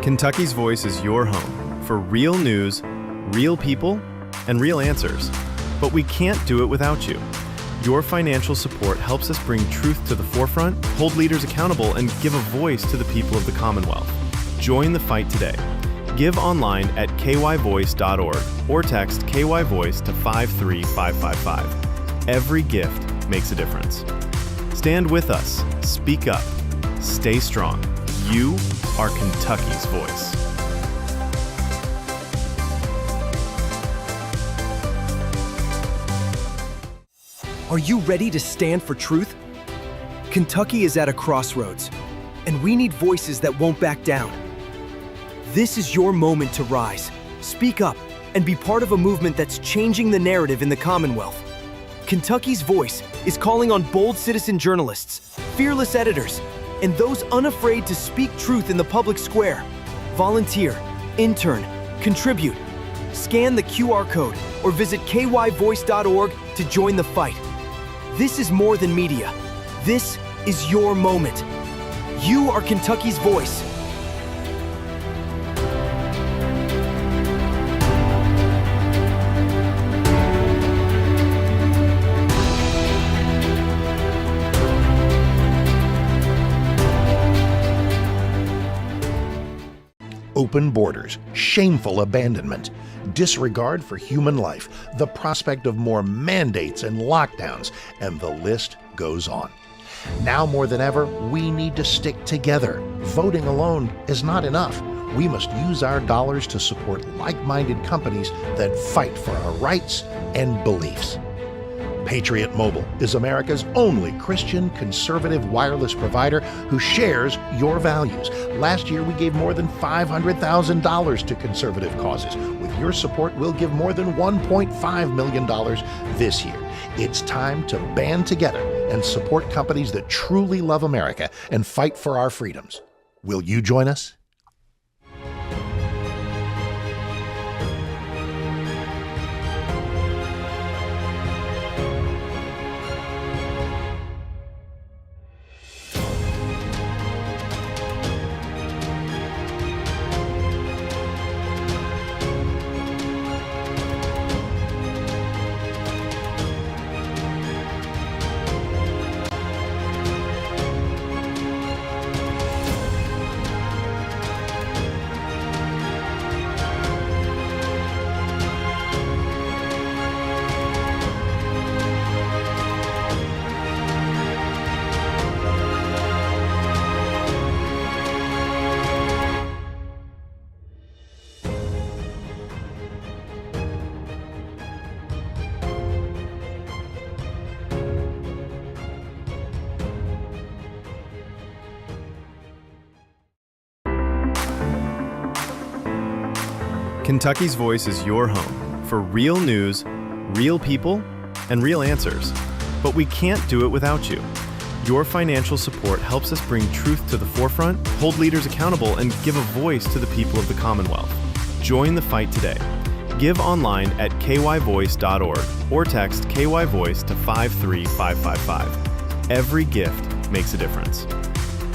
Kentucky's Voice is your home for real news, real people, and real answers. But we can't do it without you. Your financial support helps us bring truth to the forefront, hold leaders accountable, and give a voice to the people of the Commonwealth. Join the fight today. Give online at kyvoice.org or text KYVoice to 53555. Every gift makes a difference. Stand with us. Speak up. Stay strong. You are Kentucky's voice. Are you ready to stand for truth? Kentucky is at a crossroads, and we need voices that won't back down. This is your moment to rise, speak up, and be part of a movement that's changing the narrative in the Commonwealth. Kentucky's Voice is calling on bold citizen journalists, fearless editors, and those unafraid to speak truth in the public square. Volunteer, intern, contribute. Scan the QR code or visit kyvoice.org to join the fight. This is more than media. This is your moment. You are Kentucky's voice. Open borders, shameful abandonment, disregard for human life, the prospect of more mandates and lockdowns, and the list goes on. Now more than ever, we need to stick together. Voting alone is not enough. We must use our dollars to support like-minded companies that fight for our rights and beliefs. Patriot Mobile is America's only Christian conservative wireless provider who shares your values. Last year, we gave more than $500,000 to conservative causes. With your support, we'll give more than $1.5 million this year. It's time to band together and support companies that truly love America and fight for our freedoms. Will you join us? Kentucky's Voice is your home for real news, real people, and real answers. But we can't do it without you. Your financial support helps us bring truth to the forefront, hold leaders accountable, and give a voice to the people of the Commonwealth. Join the fight today. Give online at kyvoice.org or text KYVoice to 53555. Every gift makes a difference.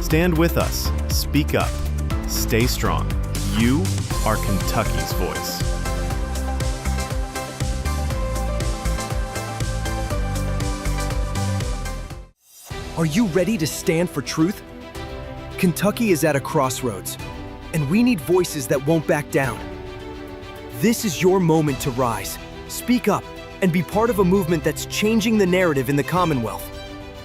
Stand with us. Speak up. Stay strong. You are Kentucky's voice. Are you ready to stand for truth? Kentucky is at a crossroads, and we need voices that won't back down. This is your moment to rise, speak up, and be part of a movement that's changing the narrative in the Commonwealth.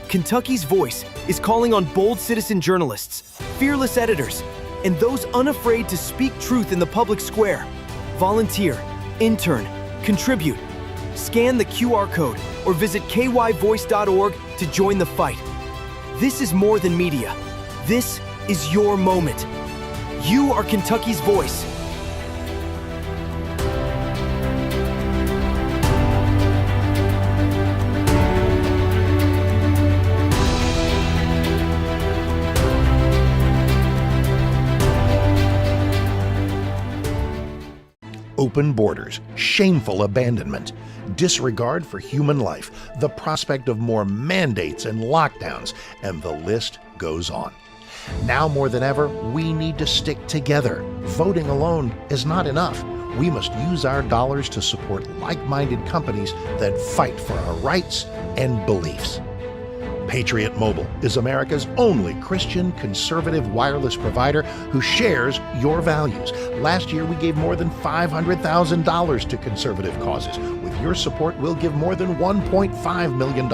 Kentucky's Voice is calling on bold citizen journalists, fearless editors, and those unafraid to speak truth in the public square. Volunteer, intern, contribute. Scan the QR code or visit kyvoice.org to join the fight. This is more than media. This is your moment. You are Kentucky's voice. Open borders, shameful abandonment, disregard for human life, the prospect of more mandates and lockdowns, and the list goes on. Now more than ever, we need to stick together. Voting alone is not enough. We must use our dollars to support like-minded companies that fight for our rights and beliefs. Patriot Mobile is America's only Christian conservative wireless provider who shares your values. Last year, we gave more than $500,000 to conservative causes. With your support, we'll give more than $1.5 million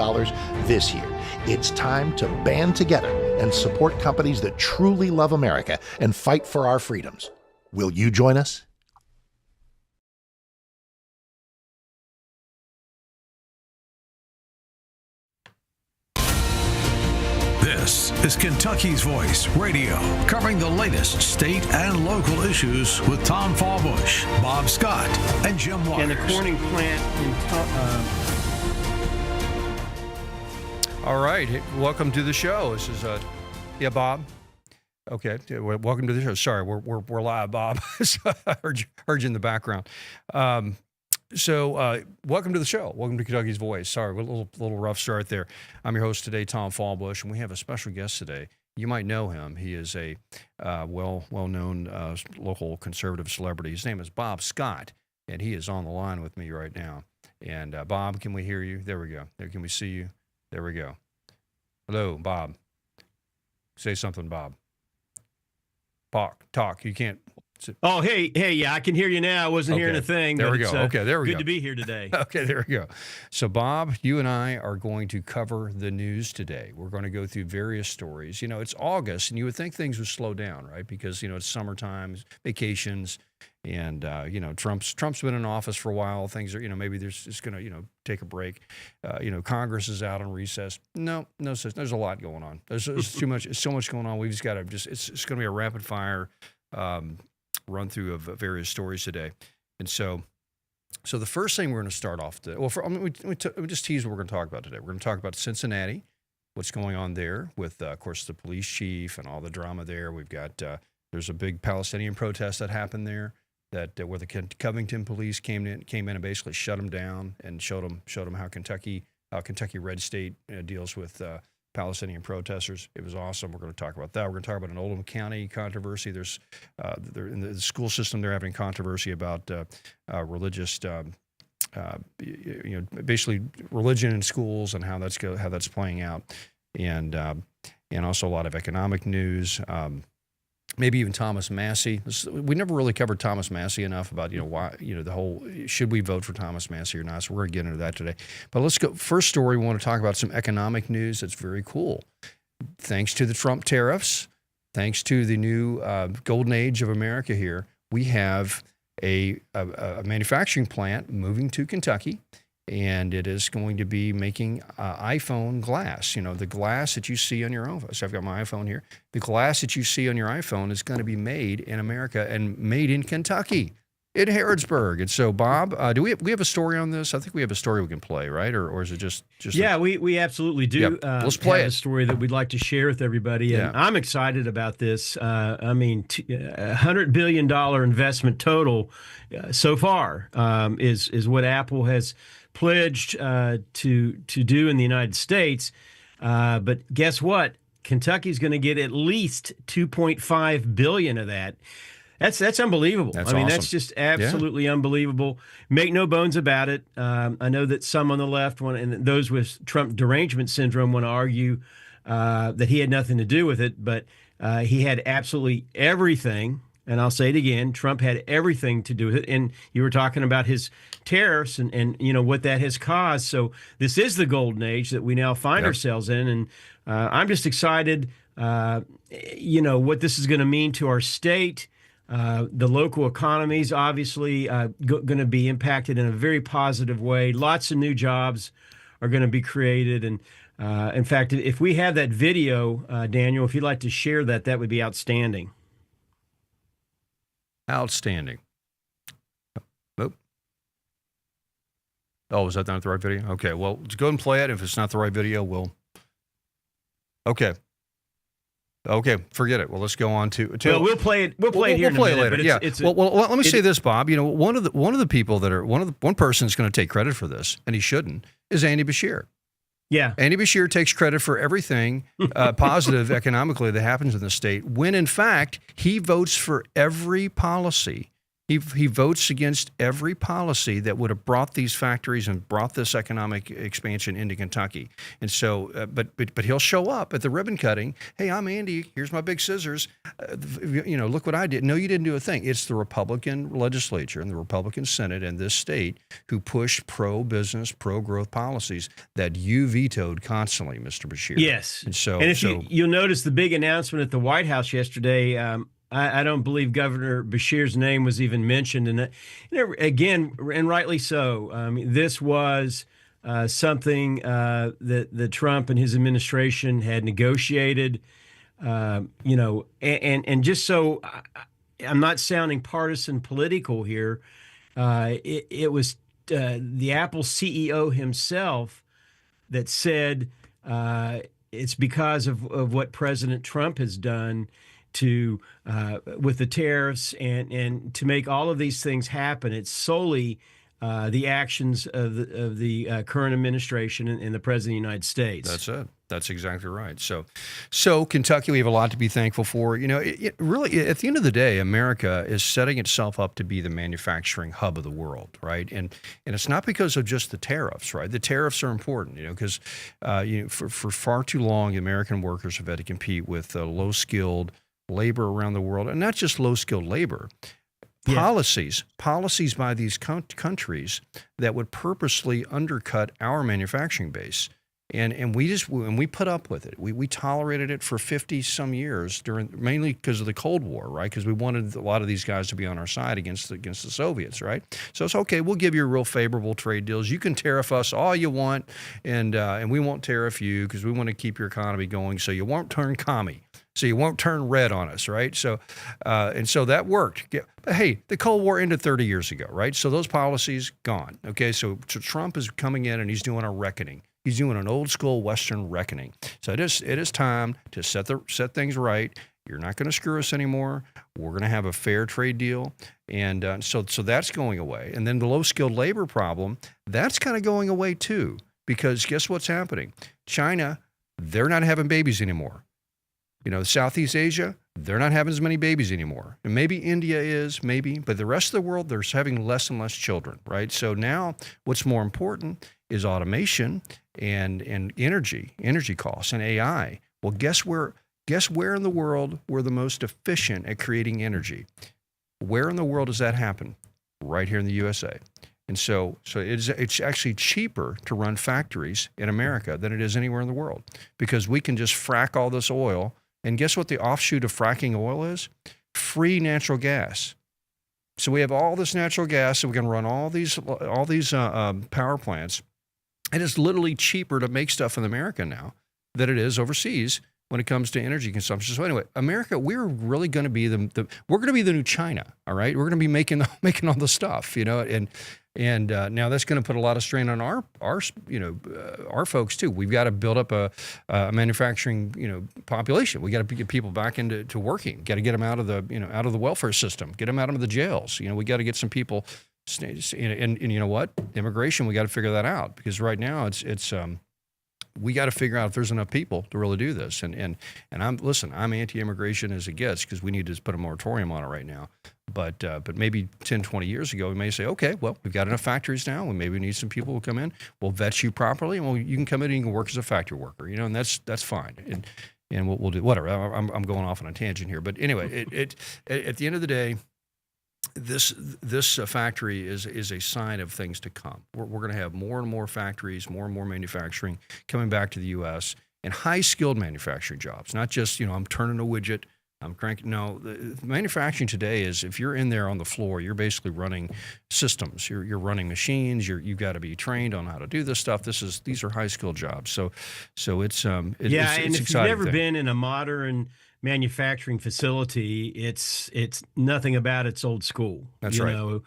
this year. It's time to band together and support companies that truly love America and fight for our freedoms. Will you join us? This is Kentucky's Voice Radio, covering the latest state and local issues with Tom Fallbush, Bob Scott, and Jim Waters. And the Corning plant in All right, welcome to the show. This is Bob. Okay, welcome to the show. Sorry, we're live, Bob. So I heard you in the background. So welcome to the show. Welcome to Kentucky's Voice. Sorry, a little rough start there. I'm your host today, Tom Fallbush, and we have a special guest today. You might know him. He is a well-known local conservative celebrity. His name is Bob Scott, and he is on the line with me right now. And Bob, can we hear you? There we go. Can we see you? There we go. Hello, Bob. Say something, Bob. Talk. You can't. Oh, hey, yeah, I can hear you now. I wasn't hearing a thing. There we go. Okay, there we go. Good to be here today. Okay, there we go. So, Bob, you and I are going to cover the news today. We're going to go through various stories. You know, it's August, and you would think things would slow down, right? Because, it's summertime, vacations, and, Trump's been in office for a while. Things are, maybe there's just going to, take a break. Congress is out on recess. No, there's a lot going on. There's too much. It's so much going on. We've just got to it's going to be a rapid fire run through of various stories today. And so the first thing we're going to start off we just tease what we're going to talk about today. We're going to talk about Cincinnati, what's going on there with, of course, the police chief and all the drama there. We've got, there's a big Palestinian protest that happened there where the Covington police came in and basically shut them down and showed them how Kentucky red state deals with Palestinian protesters. It was awesome. We're going to talk about that. We're going to talk about an Oldham County controversy. There's in the school system, they're having controversy about religious, basically religion in schools and how that's playing out, and also a lot of economic news. Maybe even Thomas Massey. We never really covered Thomas Massey enough about, why, the whole, should we vote for Thomas Massey or not? So we're going to get into that today. But let's go. First story, we want to talk about some economic news that's very cool. Thanks to the Trump tariffs, thanks to the new golden age of America here, we have a manufacturing plant moving to Kentucky. And it is going to be making iPhone glass. The glass that you see on your own. So I've got my iPhone here. The glass that you see on your iPhone is going to be made in America and made in Kentucky, in Harrodsburg. And so, Bob, do we have a story on this? I think we have a story we can play, right? Or is it just? Yeah, we absolutely do. Yeah, let's play have a story that we'd like to share with everybody. And I'm excited about this. $100 billion investment total so far is what Apple has pledged to do in the United States. But guess what? Kentucky's going to get at least $2.5 billion of that. That's unbelievable. Awesome. That's just absolutely unbelievable. Make no bones about it. I know that some on the left and those with Trump derangement syndrome want to argue that he had nothing to do with it, but he had absolutely everything. And I'll say it again, Trump had everything to do with it. And you were talking about his tariffs and what that has caused. So this is the golden age that we now find ourselves in. And I'm just excited, what this is going to mean to our state. The local economies, obviously, going to be impacted in a very positive way. Lots of new jobs are going to be created. And in fact, if we have that video, Daniel, if you'd like to share that, that would be outstanding. Outstanding. Nope. Oh, is that not the right video? Okay, well, let's go ahead and play it. If it's not the right video, we'll... Okay, forget it. Well, let's go on to well, we'll play it. We'll play it here in a minute, later. Well, let me say this, Bob. One of the people that are one person that's going to take credit for this, and he shouldn't, is Andy Bashir. Yeah. Andy Bashir takes credit for everything positive economically that happens in the state, when in fact he votes for every policy. He votes against every policy that would have brought these factories and brought this economic expansion into Kentucky. And so, but he'll show up at the ribbon cutting. Hey, I'm Andy. Here's my big scissors. Look what I did. No, you didn't do a thing. It's the Republican legislature and the Republican Senate in this state who push pro-business, pro-growth policies that you vetoed constantly, Mr. Bashir. Yes. And if you'll notice the big announcement at the White House yesterday. I don't believe Governor Bashir's name was even mentioned, and again, and rightly so. This was something that Trump and his administration had negotiated. And just so I'm not sounding partisan political here, it was the Apple CEO himself that said it's because of what President Trump has done to with the tariffs and to make all of these things happen. It's solely the actions of the current administration and the President of the United States. That's it. That's exactly right. So Kentucky, we have a lot to be thankful for. Really, at the end of the day, America is setting itself up to be the manufacturing hub of the world, right? And it's not because of just the tariffs, right? The tariffs are important, because for far too long, American workers have had to compete with low-skilled labor around the world, and not just low-skilled labor. Policies by these countries that would purposely undercut our manufacturing base. And we put up with it. We tolerated it for 50 some years mainly because of the Cold War, right? Because we wanted a lot of these guys to be on our side against the Soviets, right? So it's okay. We'll give you real favorable trade deals. You can tariff us all you want, and we won't tariff you because we want to keep your economy going. So you won't turn commie. So you won't turn red on us, right? So and so that worked. But hey, the Cold War ended 30 years ago, right? So those policies gone. Okay, so Trump is coming in and he's doing a reckoning. He's doing an old school Western reckoning. So it is time to set things right. You're not going to screw us anymore. We're going to have a fair trade deal, and so that's going away. And then the low skilled labor problem, that's kind of going away too, because guess what's happening? China, they're not having babies anymore. Southeast Asia, they're not having as many babies anymore. And maybe India is, but the rest of the world, they're having less and less children, right? So now what's more important is automation and energy costs and AI. Well, guess where in the world we're the most efficient at creating energy? Where in the world does that happen? Right here in the USA. And so it's actually cheaper to run factories in America than it is anywhere in the world, because we can just frack all this oil. And guess what the offshoot of fracking oil is? Free natural gas. So we have all this natural gas, so we can run all these power plants, and it's literally cheaper to make stuff in America now than it is overseas when it comes to energy consumption. So anyway, America, we're really going to be we're going to be the new China. All right, we're going to be making all the stuff, and now that's going to put a lot of strain on our folks too. We've got to build up a manufacturing population. We got to get people back into working. Got to get them out of the welfare system. Get them out of the jails. We got to get some people. And you know what? Immigration. We got to figure that out, because right now it's we got to figure out if there's enough people to really do this. And I'm anti-immigration as it gets, because we need to put a moratorium on it right now. But maybe 10, 20 years ago, we may say, okay, well, we've got enough factories now, and maybe we need some people who come in. We'll vet you properly, and you can come in and you can work as a factory worker, and that's fine. And we'll do whatever. I'm going off on a tangent here, but anyway, at the end of the day, this factory is a sign of things to come. We're going to have more and more factories, more and more manufacturing coming back to the U.S. and high-skilled manufacturing jobs, not just, I'm turning a widget, I'm cranking. No, the manufacturing today is, if you're in there on the floor, you're basically running systems. You're running machines. You've got to be trained on how to do this stuff. These are high-skilled jobs. So it's and it's if you've never been in a modern manufacturing facility, it's nothing about it's old school. That's right.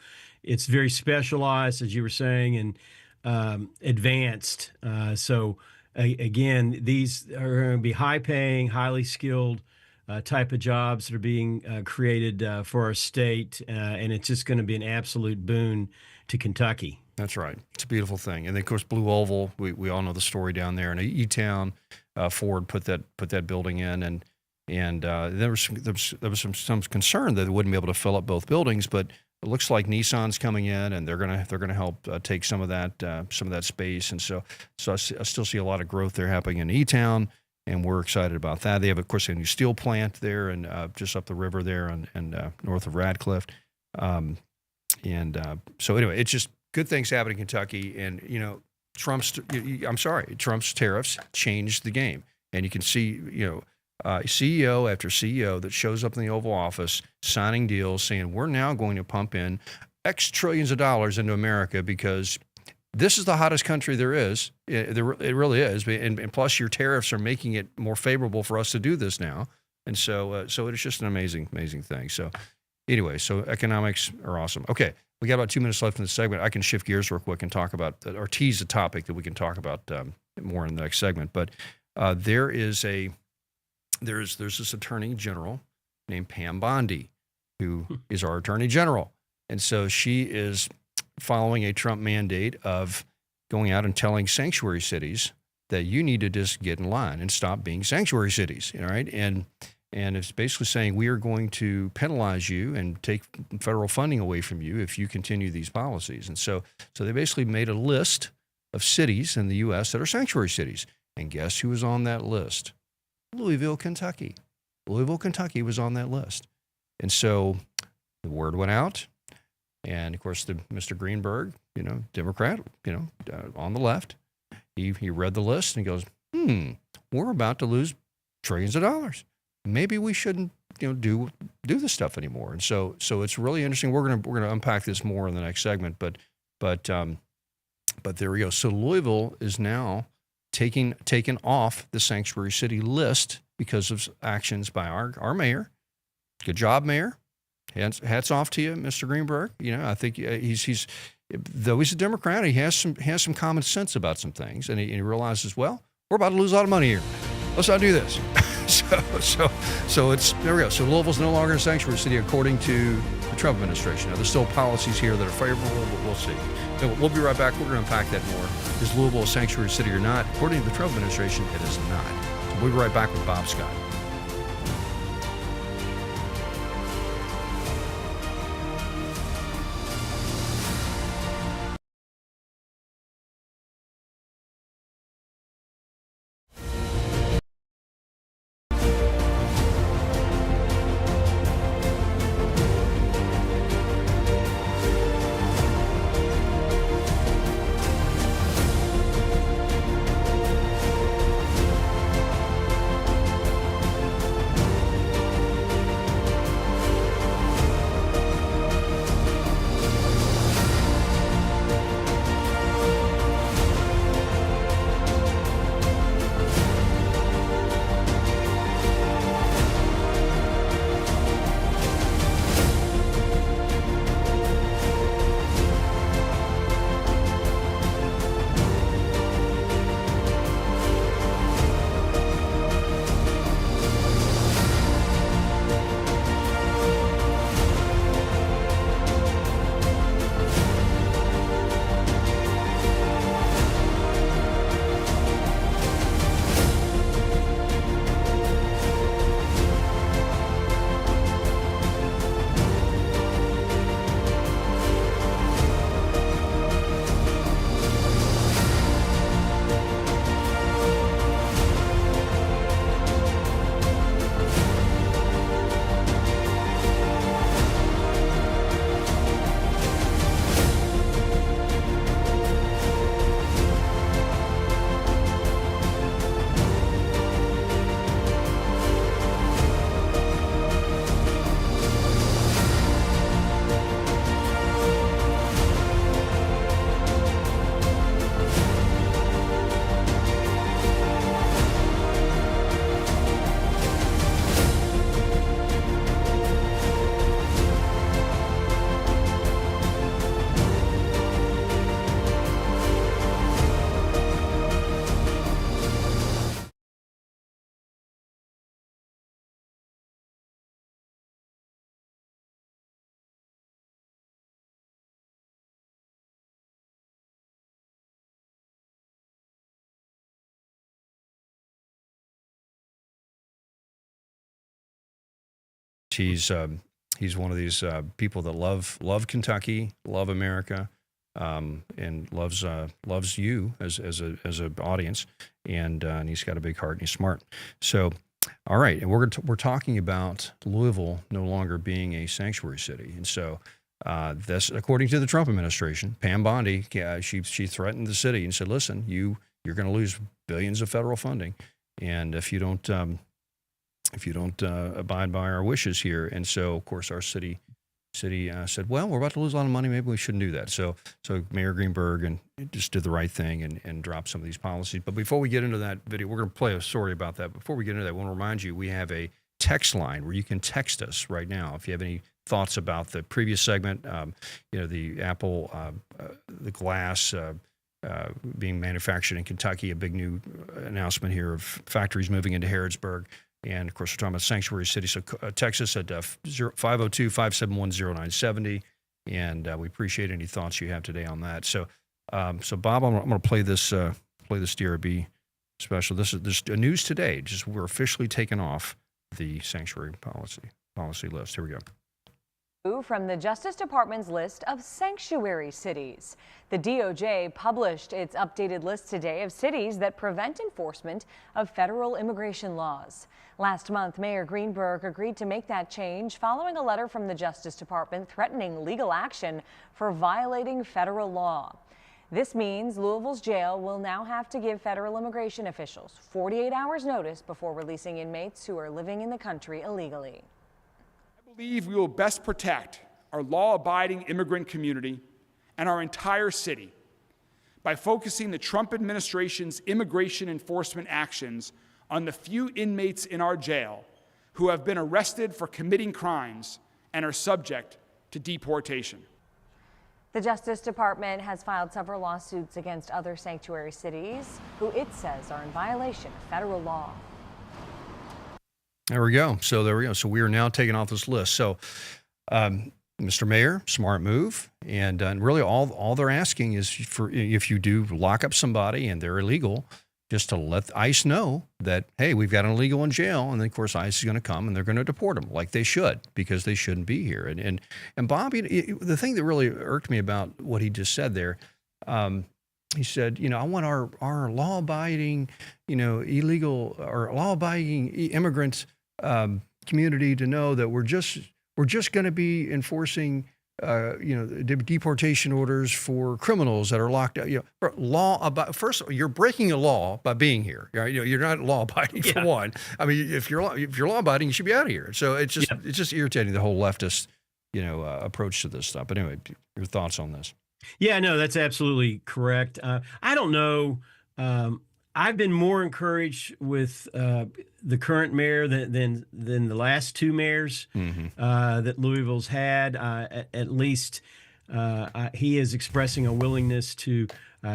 It's very specialized, as you were saying, and advanced. So again, these are going to be high-paying, highly skilled type of jobs that are being created for our state, and it's just going to be an absolute boon to Kentucky. That's right. It's a beautiful thing. And then, of course, Blue Oval, we all know the story down there in E-Town. Ford put that building in, and there was some concern that they wouldn't be able to fill up both buildings, but it looks like Nissan's coming in, and they're gonna help take some of that space. And so I still see a lot of growth there happening in E-Town, and we're excited about that. They have, of course, a new steel plant there, and just up the river there, and north of Radcliffe. So anyway, it's just good things happening in Kentucky, and Trump's tariffs changed the game, and you can see CEO after CEO that shows up in the Oval Office signing deals, saying we're now going to pump in X trillions of dollars into America because this is the hottest country there is. It really is, and plus your tariffs are making it more favorable for us to do this now, and so it's just an amazing thing. So anyway, so economics are awesome. Okay. We got about 2 minutes left in the segment. I can shift gears real quick and talk about, or tease a topic that we can talk about more in the next segment. But there's this attorney general named Pam Bondi, who is our attorney general, and so she is following a Trump mandate of going out and telling sanctuary cities that you need to just get in line and stop being sanctuary cities. All right, and it's basically saying we are going to penalize you and take federal funding away from you if you continue these policies. And so they basically made a list of cities in the U.S. that are sanctuary cities. And guess who was on that list? Louisville, Kentucky. Louisville, Kentucky was on that list. And so the word went out. And, of course, Mr. Greenberg, Democrat, on the left, he read the list and he goes, we're about to lose trillions of dollars. Maybe we shouldn't, do this stuff anymore. And so it's really interesting. We're gonna unpack this more in the next segment. But there we go. So Louisville is now taken off the sanctuary city list because of actions by our mayor. Good job, Mayor. Hats off to you, Mr. Greenberg. I think he's though he's a Democrat, he has some common sense about some things, and he realizes, well, we're about to lose a lot of money here. Let's not do this. So it's there we go. So Louisville's no longer a sanctuary city according to the Trump administration. Now there's still policies here that are favorable, but we'll see. We'll be right back. We're going to unpack that more. Is Louisville a sanctuary city or not? According to the Trump administration, it is not. So we'll be right back with Bob Scott. He's one of these people that love Kentucky, love America, and loves you as a audience, and he's got a big heart and he's smart. So, all right, and we're talking about Louisville no longer being a sanctuary city, and so that's according to the Trump administration. Pam Bondi, she threatened the city and said, "Listen, you're going to lose billions of federal funding, and if you don't abide by our wishes here." And so, of course, our city said, "Well, we're about to lose a lot of money. Maybe we shouldn't do that." So Mayor Greenberg just did the right thing and dropped some of these policies. But before we get into that video, we're going to play a story about that. Before we get into that, I want to remind you we have a text line where you can text us right now if you have any thoughts about the previous segment. The Apple, the glass. Being manufactured in Kentucky, a big new announcement here of factories moving into Harrodsburg. And, of course, we're talking about sanctuary city. So text us at 502-571-0970. And we appreciate any thoughts you have today on that. So, Bob, I'm going to play this DRB special. This is news today. Just we're officially taking off the sanctuary policy list. Here we go. From the Justice Department's list of sanctuary cities. The DOJ published its updated list today of cities that prevent enforcement of federal immigration laws. Last month, Mayor Greenberg agreed to make that change following a letter from the Justice Department threatening legal action for violating federal law. This means Louisville's jail will now have to give federal immigration officials 48 hours notice before releasing inmates who are living in the country illegally. I believe we will best protect our law-abiding immigrant community and our entire city by focusing the Trump administration's immigration enforcement actions on the few inmates in our jail who have been arrested for committing crimes and are subject to deportation. The Justice Department has filed several lawsuits against other sanctuary cities who it says are in violation of federal law. There we go. So we are now taking off this list. So, Mr. Mayor, smart move. And really all they're asking is for if you do lock up somebody and they're illegal, just to let ICE know that, hey, we've got an illegal in jail. And then, of course, ICE is going to come and they're going to deport them like they should, because they shouldn't be here. And Bob, the thing that really irked me about what he just said there, he said, I want our law-abiding, illegal or law-abiding immigrant community to know that we're just going to be enforcing, deportation orders for criminals that are locked up. First, you're breaking a law by being here. You're not law-abiding for one. I mean, if you're law-abiding, you should be out of here. So it's just irritating, the whole leftist, approach to this stuff. But anyway, your thoughts on this? Yeah, no, that's absolutely correct. I don't know. I've been more encouraged with the current mayor than the last two mayors that Louisville's had. At least he is expressing a willingness to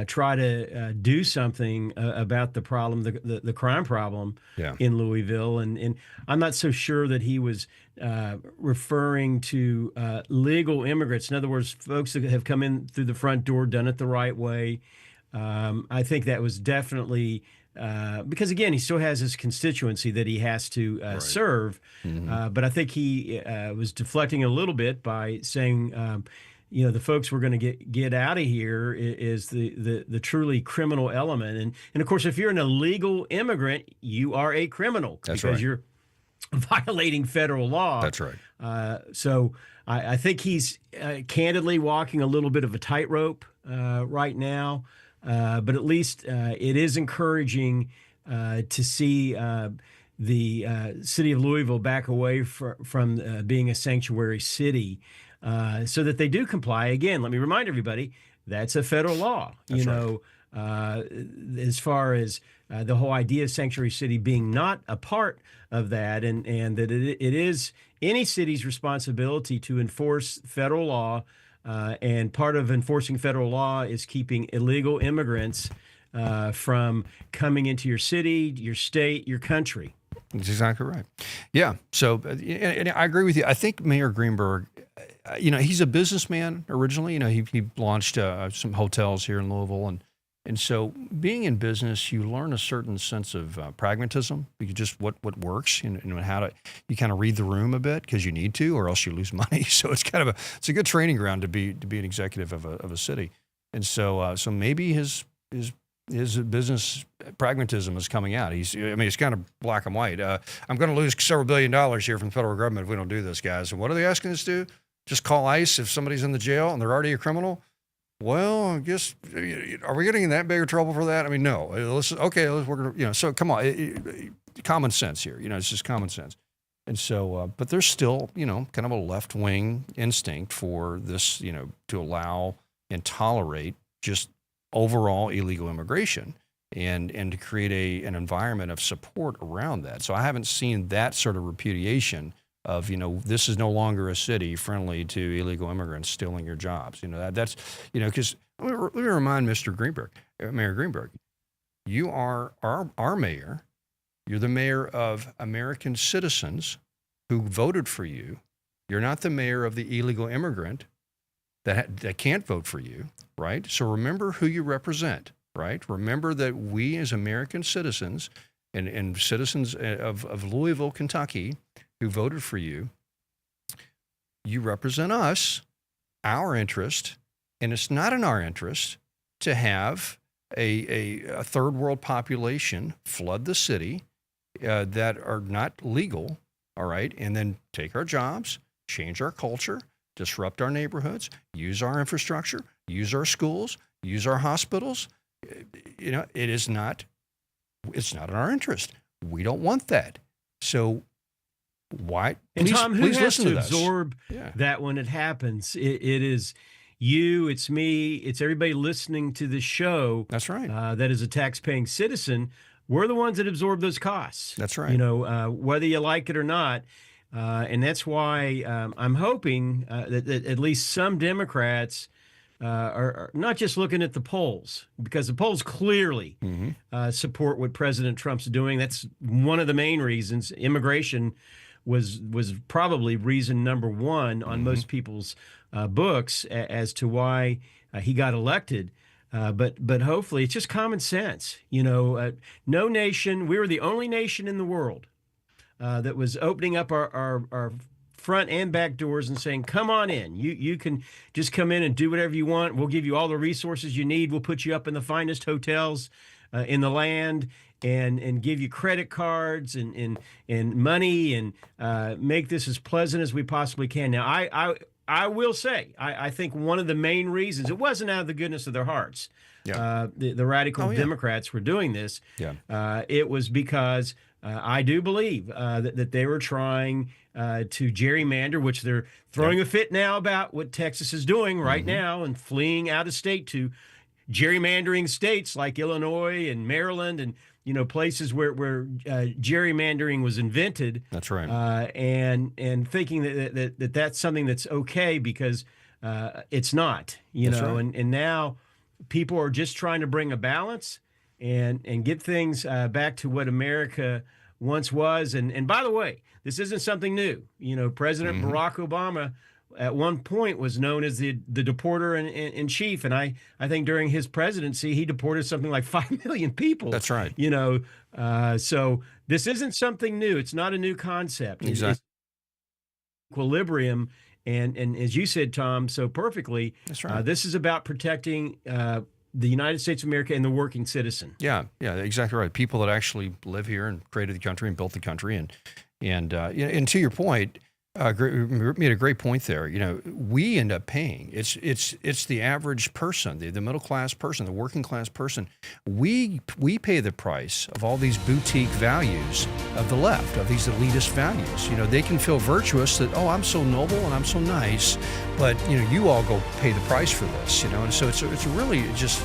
try to do something about the problem, the crime problem in Louisville. And I'm not so sure that he was referring to legal immigrants. In other words, folks that have come in through the front door, done it the right way. I think that was definitely because, again, he still has his constituency that he has to serve. But I think he was deflecting a little bit by saying, the folks we're going to get out of here is the truly criminal element. And of course, if you're an illegal immigrant, you are a criminal because you're violating federal law. That's right. So I think he's candidly walking a little bit of a tightrope right now. But at least it is encouraging to see the city of Louisville back away from being a sanctuary city so that they do comply. Again, let me remind everybody, that's a federal law. That's right. As far as the whole idea of sanctuary city being not a part of that, and that it is any city's responsibility to enforce federal law. And part of enforcing federal law is keeping illegal immigrants from coming into your city, your state, your country. That's exactly right. Yeah. So, and I agree with you. I think Mayor Greenberg, he's a businessman originally. He launched some hotels here in Louisville, And so being in business, you learn a certain sense of pragmatism, because just what works and how to, you kind of read the room a bit because you need to, or else you lose money. So it's kind of it's a good training ground to be an executive of a city. And so maybe his business pragmatism is coming out. It's kind of black and white. I'm going to lose several $1 billion here from the federal government if we don't do this, guys. And what are they asking us to do? Just call ICE if somebody's in the jail and they're already a criminal? Well, I guess, are we getting in that bigger trouble for that? I mean, no. We're going to, so come on. Common sense here. It's just common sense. And so, but there's still, kind of a left-wing instinct for this, to allow and tolerate just overall illegal immigration and to create an environment of support around that. So I haven't seen that sort of repudiation of, this is no longer a city friendly to illegal immigrants stealing your jobs. That's, because let me remind Mayor Greenberg, you are our mayor. You're the mayor of American citizens who voted for you. You're not the mayor of the illegal immigrant that can't vote for you, right? So remember who you represent, right? Remember that we as American citizens and citizens of Louisville, Kentucky, who voted for you, you represent us, our interest, and it's not in our interest to have a third world population flood the city that are not legal, all right, and then take our jobs, change our culture, disrupt our neighborhoods, use our infrastructure, use our schools, use our hospitals. It's not in our interest. We don't want that. So why? And please, Tom, who please has listen to to this. absorb that when it happens? It is you, it's me, it's everybody listening to the show. That's right. That is a tax-paying citizen. We're the ones that absorb those costs. That's right. Whether you like it or not. And that's why I'm hoping that at least some Democrats are not just looking at the polls, because the polls clearly support what President Trump's doing. That's one of the main reasons. Immigration was probably reason number one on most people's books as to why he got elected. But hopefully it's just common sense. No nation, we were the only nation in the world that was opening up our front and back doors and saying, come on in. You can just come in and do whatever you want. We'll give you all the resources you need. We'll put you up in the finest hotels in the land and give you credit cards and money and make this as pleasant as we possibly can. Now, I will say, I think one of the main reasons, it wasn't out of the goodness of their hearts. The radical Democrats were doing this. It was because I do believe that they were trying to gerrymander, which they're throwing a fit now about what Texas is doing right now and fleeing out of state to gerrymandering states like Illinois and Maryland and places where gerrymandering was invented. That's right. And thinking that that's something that's okay because it's not. That's right. And now people are just trying to bring a balance and get things back to what America once was. And by the way, this isn't something new. President Barack Obama at one point was known as the deporter in chief. And I think during his presidency, he deported something like 5 million people. That's right. So this isn't something new. It's not a new concept. Exactly. It's equilibrium. And as you said, Tom, so perfectly, that's right. This is about protecting the United States of America and the working citizen. Yeah, exactly right. People that actually live here and created the country and built the country. And to your point, you made a great point there. We end up paying. It's the average person, the middle class person, the working class person. We pay the price of all these boutique values of the left, of these elitist values. They can feel virtuous that, oh, I'm so noble and I'm so nice, but you all go pay the price for this. And so it's really just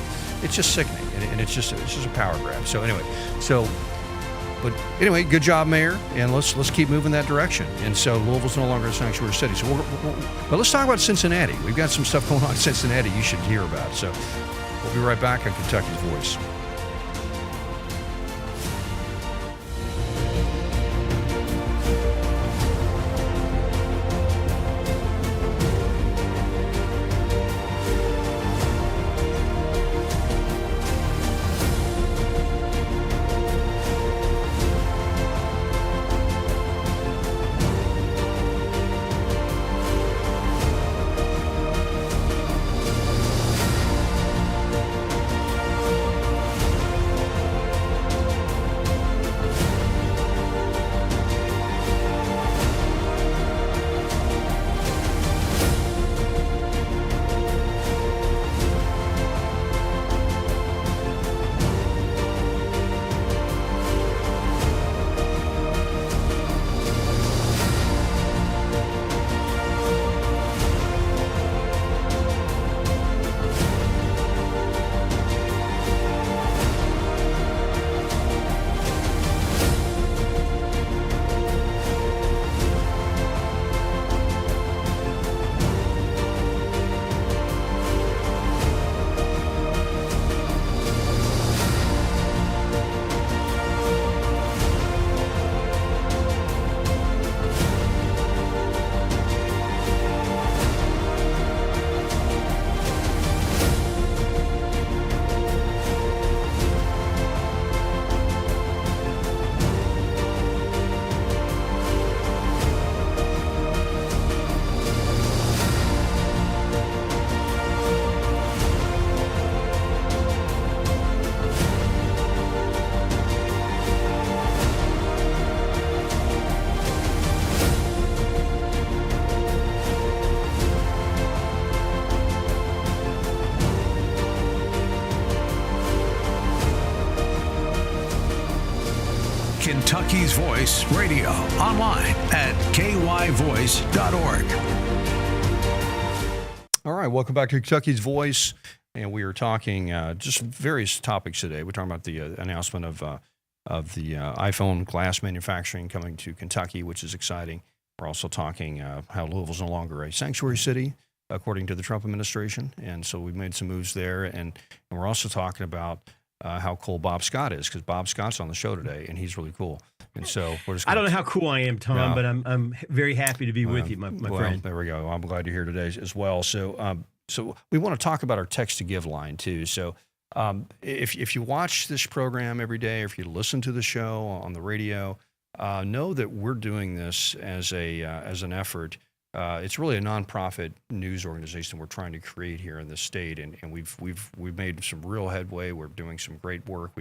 sickening, and it's just a power grab. So anyway, good job, Mayor, and let's keep moving that direction. And so Louisville's no longer a sanctuary city. So but let's talk about Cincinnati. We've got some stuff going on in Cincinnati you should hear about. So we'll be right back on Kentucky's Voice. Kentucky's Voice Radio, online at kyvoice.org. All right, welcome back to Kentucky's Voice, and we are talking just various topics today. We're talking about the announcement of the iPhone glass manufacturing coming to Kentucky, which is exciting. We're also talking how Louisville's no longer a sanctuary city, according to the Trump administration, and so we've made some moves there. And we're also talking about how cool Bob Scott is, because Bob Scott's on the show today, and he's really cool. And so we're just. I don't know how cool I am, Tom, but I'm very happy to be with you, my friend. There we go. I'm glad you're here today as well. So so we want to talk about our text to give line too. So if you watch this program every day, or if you listen to the show on the radio, know that we're doing this as an effort. It's really a nonprofit news organization we're trying to create here in the state, and we've made some real headway. We're doing some great work.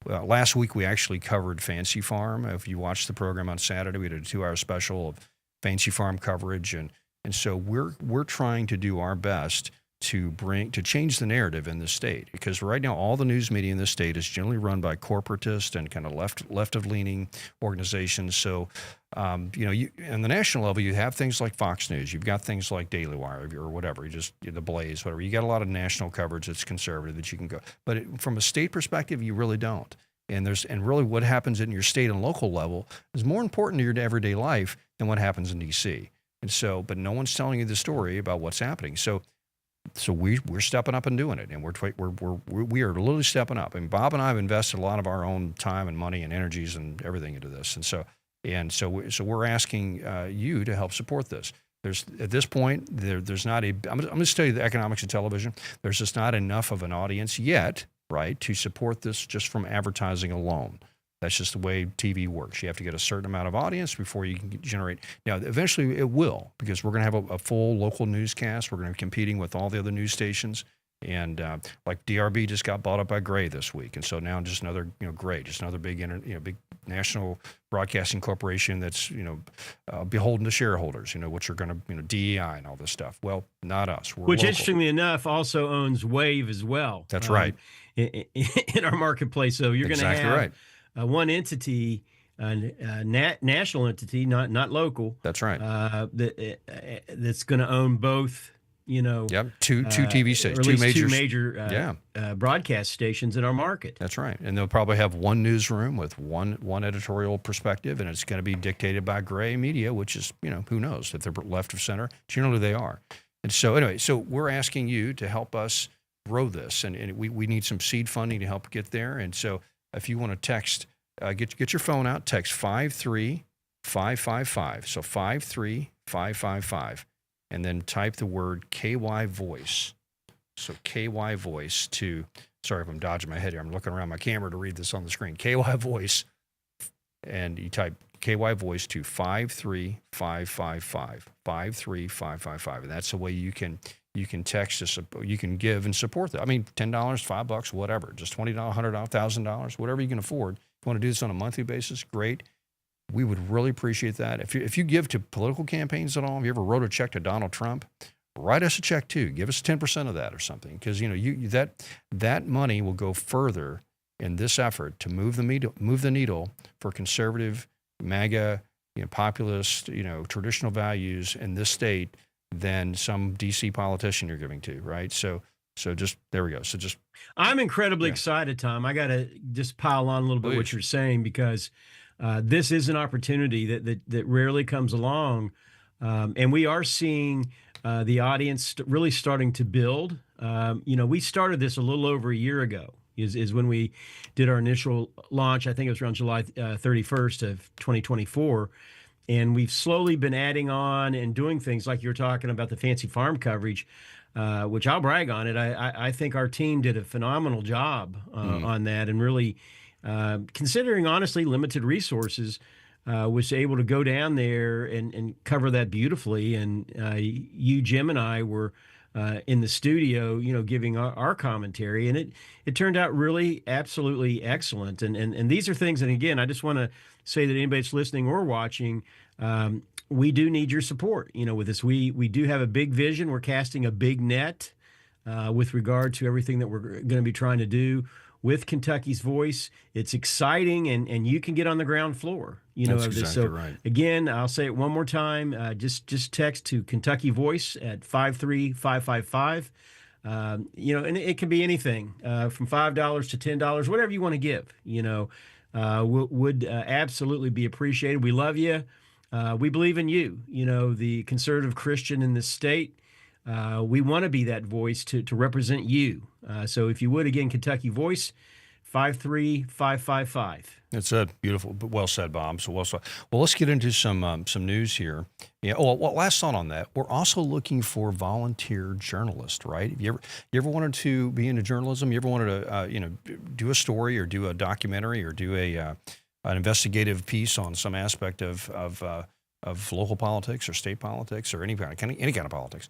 Last week we actually covered Fancy Farm. If you watched the program on Saturday, we did a 2-hour special of Fancy Farm coverage, and so we're trying to do our best to change the narrative in the state, because right now all the news media in the state is generally run by corporatist and kind of left of leaning organizations. So on the national level, you have things like Fox News, you've got things like Daily Wire or whatever, the Blaze, whatever. You got a lot of national coverage that's conservative that you can go, but from a state perspective, you really don't. And really what happens in your state and local level is more important to your everyday life than what happens in D.C. And so, but no one's telling you the story about what's happening. So we're stepping up and doing it, and we are literally stepping up. And Bob and I have invested a lot of our own time and money and energies and everything into this. And so we're asking you to help support this. At this point, there's not I'm going to study the economics of television. There's just not enough of an audience yet, right, to support this just from advertising alone. That's just the way TV works. You have to get a certain amount of audience before you can generate. Now, eventually it will, because we're going to have a full local newscast. We're going to be competing with all the other news stations. And like DRB just got bought up by Gray this week. And so now just another, Gray, just another big national broadcasting corporation that's, beholden to shareholders, which are going to, DEI and all this stuff. Well, not us. We're Which, local. interestingly enough, also owns Wave as well. That's right. In our marketplace. So you're going to have right. One entity, national entity, not local. That's right. That's going to own both. Yep, two TV stations, or at least two major broadcast stations in our market. That's right, and they'll probably have one newsroom with one editorial perspective, and it's going to be dictated by Gray Media, which is, who knows if they're left of center. Generally, they are. And so anyway, we're asking you to help us grow this, and we need some seed funding to help get there. And so if you want to text, get your phone out, text 53555. So 53555. And then type the word KY Voice. So KY Voice to, sorry if I'm dodging my head here. I'm looking around my camera to read this on the screen. KY Voice. And you type KY Voice to 53555. 53555. And that's the way you can text us. You can give and support that. I mean, $10, $5, whatever. Just $20, $100, $1,000, whatever you can afford. If you want to do this on a monthly basis, great. We would really appreciate that. If you give to political campaigns at all, if you ever wrote a check to Donald Trump, write us a check too. Give us 10% of that or something, because that money will go further in this effort to move the needle for conservative, MAGA, populist, traditional values in this state than some DC politician you're giving to, right? So just there we go. So just I'm incredibly excited, Tom. I got to just pile on a little bit what you're saying, because this is an opportunity that rarely comes along, and we are seeing the audience really starting to build. We started this a little over a year ago. Is when we did our initial launch. I think it was around July 31st of 2024, and we've slowly been adding on and doing things like you're talking about the Fancy Farm coverage, which I'll brag on it. I think our team did a phenomenal job on that, and really. Considering honestly limited resources, was able to go down there and cover that beautifully. And you, Jim, and I were in the studio, giving our commentary, and it turned out really absolutely excellent. And these are things, and again, I just want to say that anybody that's listening or watching, we do need your support. With this, we do have a big vision. We're casting a big net with regard to everything that we're going to be trying to do. with Kentucky's Voice. It's exciting, and you can get on the ground floor, That's of this. exactly So right. again, I'll say it one more time. Just text to Kentucky Voice at 53555. And it can be anything from $5 to $10, whatever you want to give. Would absolutely be appreciated. We love you. We believe in you. The conservative Christian in this state. We want to be that voice to represent you. So if you would, again, Kentucky Voice, 53555. That's it. Beautiful, but well said, Bob. So well said. Well, let's get into some news here. Yeah. Oh, well, last thought on that. We're also looking for volunteer journalists, right? You ever wanted to be into journalism? You ever wanted to do a story or do a documentary or do an investigative piece on some aspect of local politics or state politics or any kind of politics?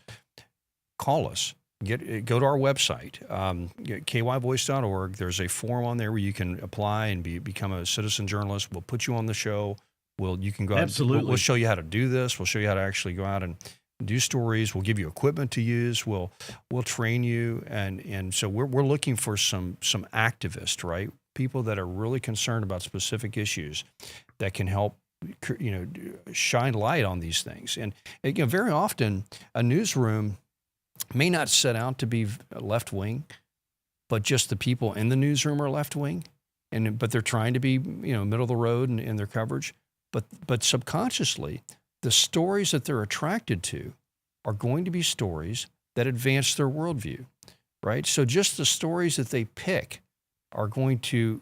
Call us. Go to our website, kyvoice.org. There's a form on there where you can apply and become a citizen journalist. We'll put you on the show. You can go out. Absolutely. We'll show you how to do this. We'll show you how to actually go out and do stories. We'll give you equipment to use. We'll train you. And so we're looking for some activists, right? People that are really concerned about specific issues that can help shine light on these things. And very often a newsroom may not set out to be left wing, but just the people in the newsroom are left wing, but they're trying to be middle of the road in their coverage. But subconsciously, the stories that they're attracted to are going to be stories that advance their worldview, right? So just the stories that they pick are going to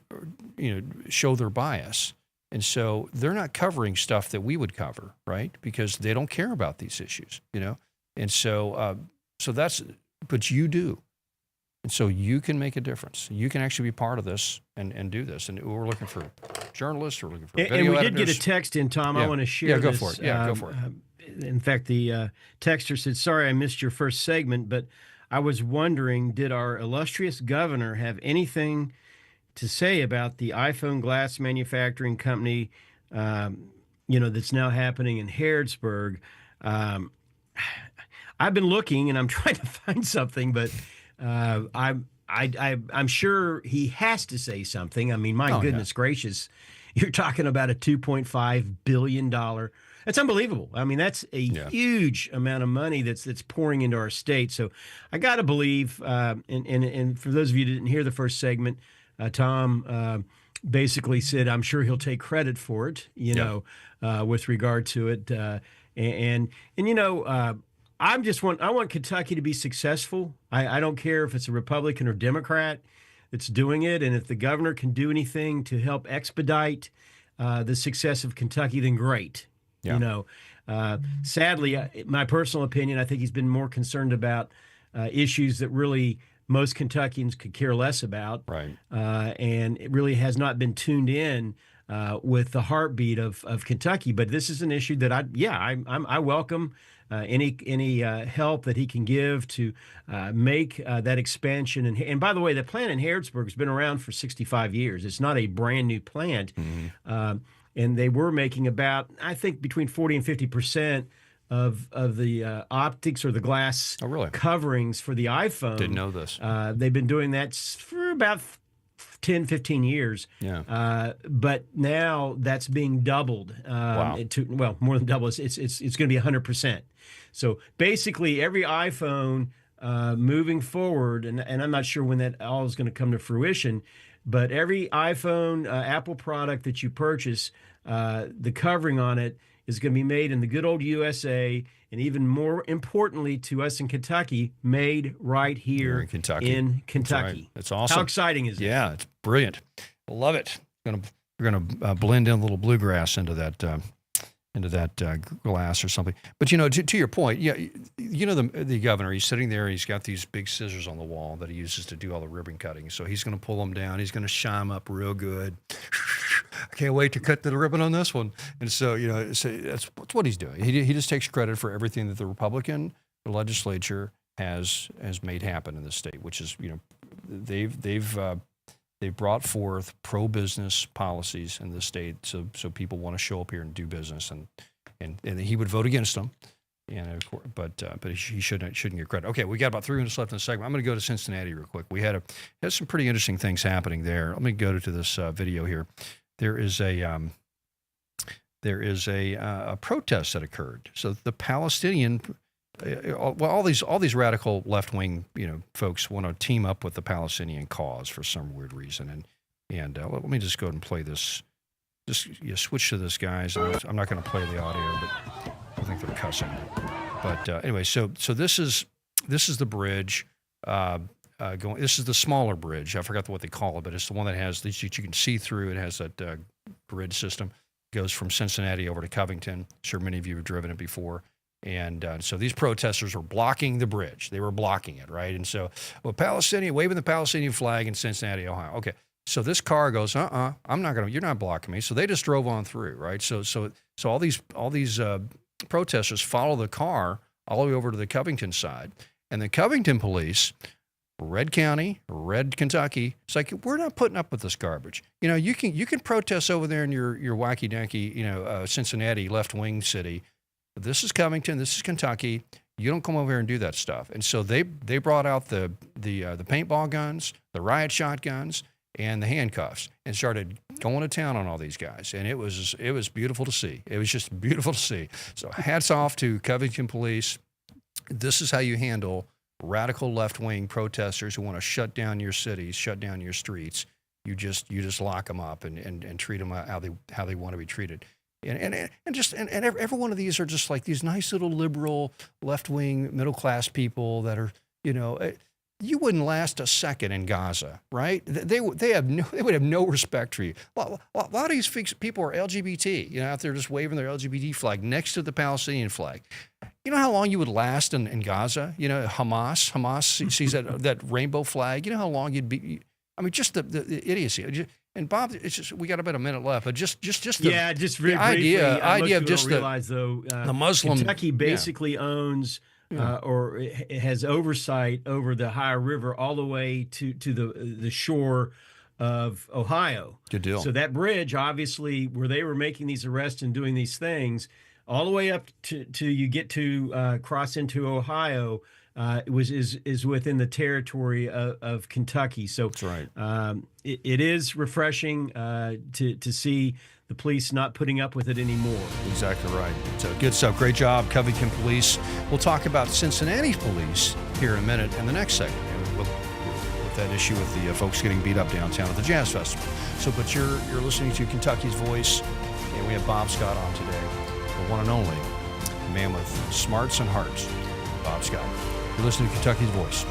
show their bias. And so they're not covering stuff that we would cover, right? Because they don't care about these issues, And so but you do. And so you can make a difference. You can actually be part of this and do this. And we're looking for journalists. We're looking for video And we editors. did get a text in, Tom. Yeah. I want to share Yeah, go this. for it. Yeah, go for it. In fact, the texter said, sorry, I missed your first segment, but I was wondering, did our illustrious governor have anything to say about the iPhone glass manufacturing company, that's now happening in Harrodsburg? I've been looking and I'm trying to find something, but I'm sure he has to say something. I mean, my goodness gracious, you're talking about a $2.5 billion. That's unbelievable. I mean, that's a huge amount of money that's pouring into our state. So I got to believe, and for those of you who didn't hear the first segment, Tom basically said, I'm sure he'll take credit for it, with regard to it. I want Kentucky to be successful. I don't care if it's a Republican or Democrat that's doing it. And if the governor can do anything to help expedite the success of Kentucky, then great. Yeah. Sadly, my personal opinion, I think he's been more concerned about issues that really most Kentuckians could care less about. Right. And it really has not been tuned in with the heartbeat of Kentucky. But this is an issue that I welcome any help that he can give to make that expansion. And by the way, the plant in Harrodsburg has been around for 65 years. It's not a brand new plant. Mm-hmm. And they were making about, I think, between 40 and 50% of the optics or the glass coverings for the iPhone. Didn't know this. They've been doing that for about 10, 15 years. Yeah. But now that's being doubled. Wow. More than double. It's going to be 100%. So basically every iPhone moving forward, and I'm not sure when that all is going to come to fruition, but every iPhone, Apple product that you purchase, the covering on it is going to be made in the good old USA, and even more importantly to us in Kentucky, made right here in Kentucky. That's right. That's awesome. How exciting is it? Yeah, it's brilliant. I love it. We're gonna blend in a little bluegrass into that glass or something. But to your point, the governor, he's sitting there, he's got these big scissors on the wall that he uses to do all the ribbon cutting. So he's going to pull them down. He's going to shine them up real good. I can't wait to cut the ribbon on this one. And so, that's what he's doing. He just takes credit for everything that the Republican legislature has made happen in the state, which is, they've brought forth pro-business policies in the state, so people want to show up here and do business, and he would vote against them, And of course, but he shouldn't get credit. Okay, we got about 3 minutes left in the segment. I'm going to go to Cincinnati real quick. We had some pretty interesting things happening there. Let me go to this video here. There is a protest that occurred. So the Palestinian, all these radical left wing folks want to team up with the Palestinian cause for some weird reason. And let me just go ahead and play this. Just switch to this, guys. I'm not going to play the audio, but I think they're cussing. But anyway, so this is the bridge going. This is the smaller bridge. I forgot what they call it, but it's the one that has these you can see through. It has that grid system. Goes from Cincinnati over to Covington. Sure, many of you have driven it before. And so these protesters were blocking the bridge. They were blocking it, right? And so, Palestinian waving the Palestinian flag in Cincinnati, Ohio. Okay. So this car goes, I'm not you're not blocking me. So they just drove on through, right? So all these protesters follow the car all the way over to the Covington side, and the Covington police, red county, red Kentucky, it's like, we're not putting up with this garbage. You can protest over there in your wacky danky, Cincinnati left wing city. But this is Covington, this is Kentucky. You don't come over here and do that stuff. And so they brought out the paintball guns, the riot shotguns, and the handcuffs, and started going to town on all these guys. And it was beautiful to see. It was just beautiful to see. So hats off to Covington police. This is how you handle radical left-wing protesters who want to shut down your cities, shut down your streets. You just lock them up and treat them how they want to be treated. And every one of these are just like these nice little liberal left-wing middle-class people that are, you wouldn't last a second in Gaza, right? They would have no respect for you. A lot of these people are LGBT, out there just waving their LGBT flag next to the Palestinian flag. You know how long you would last in Gaza? Hamas sees that rainbow flag. You know how long you'd be? I mean, just the idiocy. And Bob, it's just we got about a minute left, but just the idea of just the Muslim. Kentucky basically owns. Or it has oversight over the Ohio River all the way to the shore of Ohio. Good deal. So that bridge, obviously, where they were making these arrests and doing these things, all the way up to you get to cross into Ohio, is within the territory of Kentucky. So that's right. It is refreshing to see the police not putting up with it anymore. Exactly right. So good stuff. Great job, Covington Police. We'll talk about Cincinnati Police here in a minute in the next segment with that issue with the folks getting beat up downtown at the Jazz Festival. So, but you're listening to Kentucky's Voice, and we have Bob Scott on today, the one and only man with smarts and hearts, Bob Scott. You're listening to Kentucky's Voice.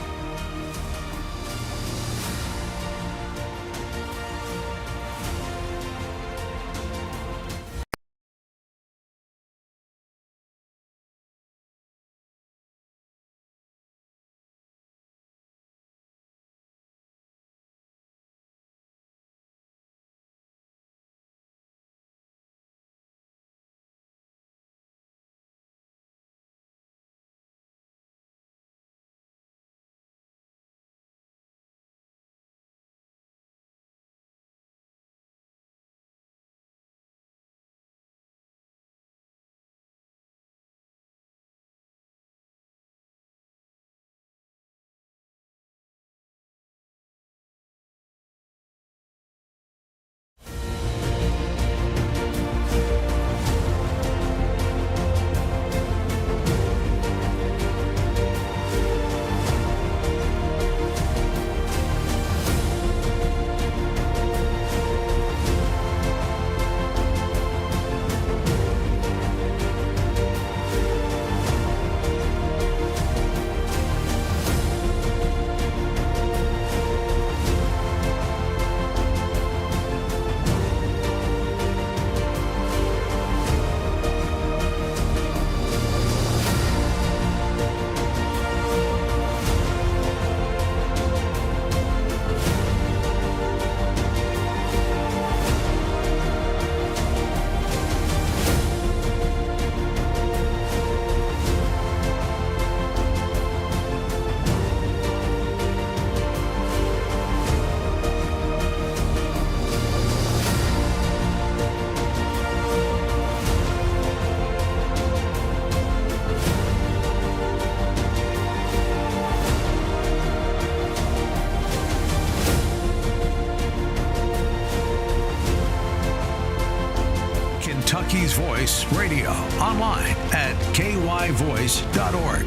Kentucky's Voice Radio online at kyvoice.org.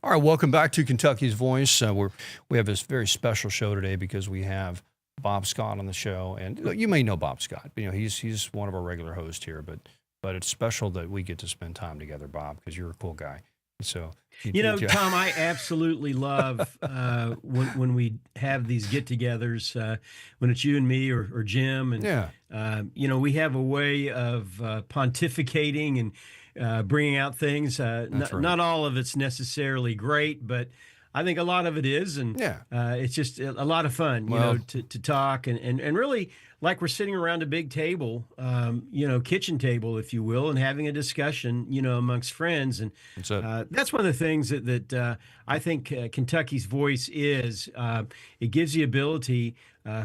All right, welcome back to Kentucky's Voice. We have this very special show today because we have Bob Scott on the show, and you may know Bob Scott. You know, he's one of our regular hosts here, but it's special that we get to spend time together, Bob, because you're a cool guy. So Tom, I absolutely love when we have these get-togethers, when it's you and me or Jim, and we have a way of pontificating and bringing out things. Not all of it's necessarily great, but I think a lot of it is, and it's just a lot of fun, to talk and really like we're sitting around a big table, kitchen table, if you will, and having a discussion, amongst friends. And that's one of the things that I think Kentucky's Voice is. It gives the ability,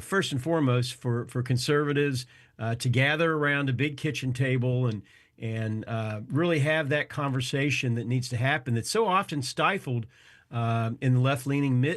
first and foremost, for conservatives to gather around a big kitchen table and really have that conversation that needs to happen that's so often stifled in the left-leaning,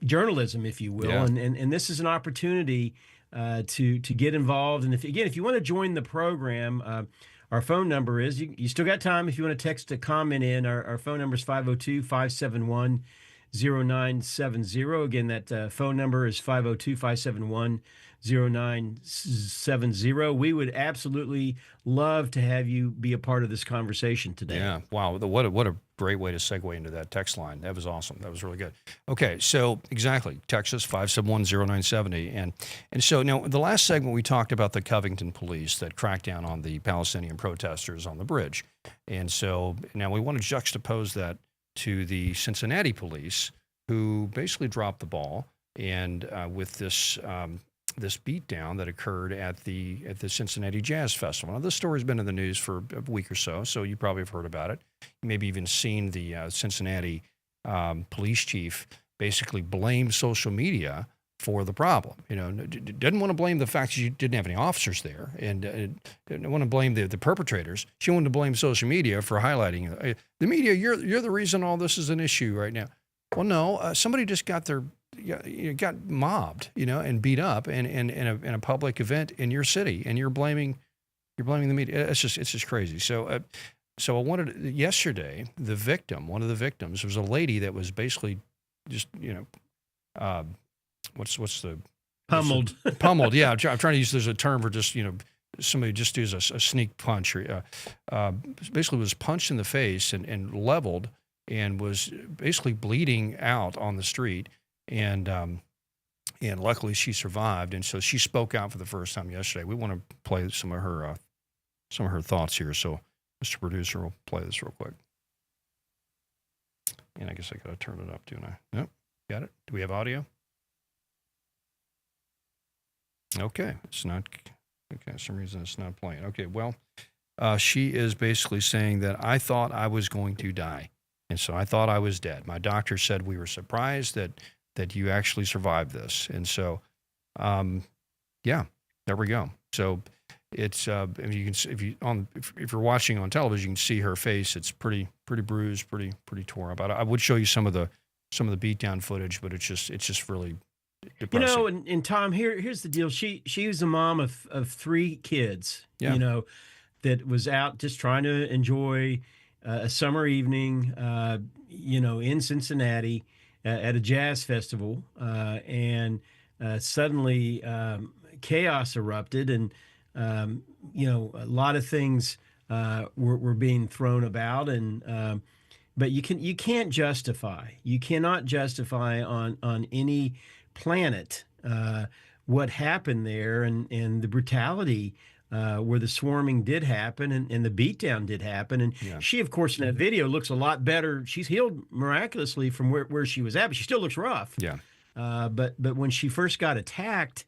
journalism, if you will. Yeah. And this is an opportunity to get involved. And if you want to join the program, our phone number is, you still got time if you want to text a comment in. Our phone number is 502-571-0970. Again, that phone number is 502-571-0970. We would absolutely love to have you be a part of this conversation today. Yeah, wow, what a great way to segue into that text line. That was awesome. That was really good. Okay, so exactly, text us 571-0970. And so now the last segment we talked about the Covington police that cracked down on the Palestinian protesters on the bridge. And so now we want to juxtapose that to the Cincinnati police, who basically dropped the ball, and with this beatdown that occurred at the Cincinnati Jazz Festival. Now, this story's been in the news for a week or so you probably have heard about it. You maybe even seen the Cincinnati police chief basically blame social media for the problem. Didn't want to blame the fact that you didn't have any officers there, and didn't want to blame the perpetrators. She wanted to blame social media for highlighting it. The media. You're the reason all this is an issue right now. Well, no, somebody just got mobbed, and beat up in a public event in your city, and you're blaming the media. It's just crazy. So I wanted yesterday, one of the victims was a lady that was basically just what's the pummeled. Pummeled, yeah. I'm trying to use there's a term for just somebody just does a sneak punch. Basically was punched in the face and leveled, and was basically bleeding out on the street. And luckily she survived, and so she spoke out for the first time yesterday. We want to play some of her thoughts here. So, Mr. Producer, will play this real quick. And I guess I gotta turn it up, don't I? Nope, got it. Do we have audio? Okay, it's not. Okay, for some reason it's not playing. Okay, well, she is basically saying that I thought I was going to die, and so I thought I was dead. My doctor said we were surprised that you actually survived this. And so, there we go. So it's, if you're watching on television, you can see her face. It's pretty bruised, pretty tore up. I would show you some of the beatdown footage, but it's just really depressing. And Tom, here's the deal. She was a mom of three kids, that was out just trying to enjoy a summer evening, in Cincinnati, at a jazz festival, and suddenly chaos erupted, and a lot of things were being thrown about, and but you cannot justify on any planet what happened there, and the brutality. Where the swarming did happen and the beatdown did happen. And she, of course, in that video looks a lot better. She's healed miraculously from where she was at, but she still looks rough. Yeah. But when she first got attacked,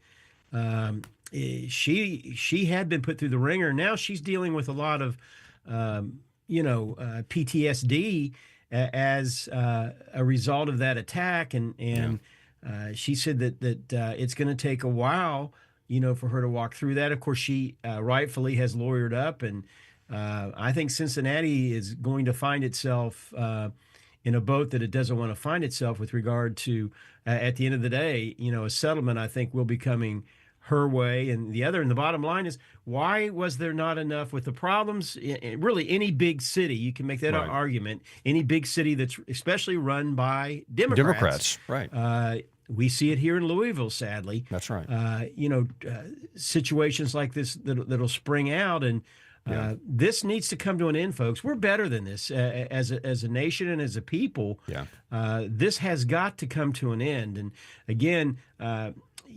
she had been put through the ringer. Now she's dealing with a lot of, PTSD as a result of that attack. And she said that it's going to take a while for her to walk through that. Of course, she rightfully has lawyered up, and I think Cincinnati is going to find itself in a boat that it doesn't want to find itself with regard to, at the end of the day, a settlement, I think, will be coming her way and the other. And the bottom line is, why was there not enough with the problems? Really, any big city, you can make that Right. argument. Any big city that's especially run by Democrats, right. We see it here in Louisville, sadly. That's right. Situations like this that'll spring out, and this needs to come to an end, folks. We're better than this as a nation and as a people. Yeah. This has got to come to an end. And again,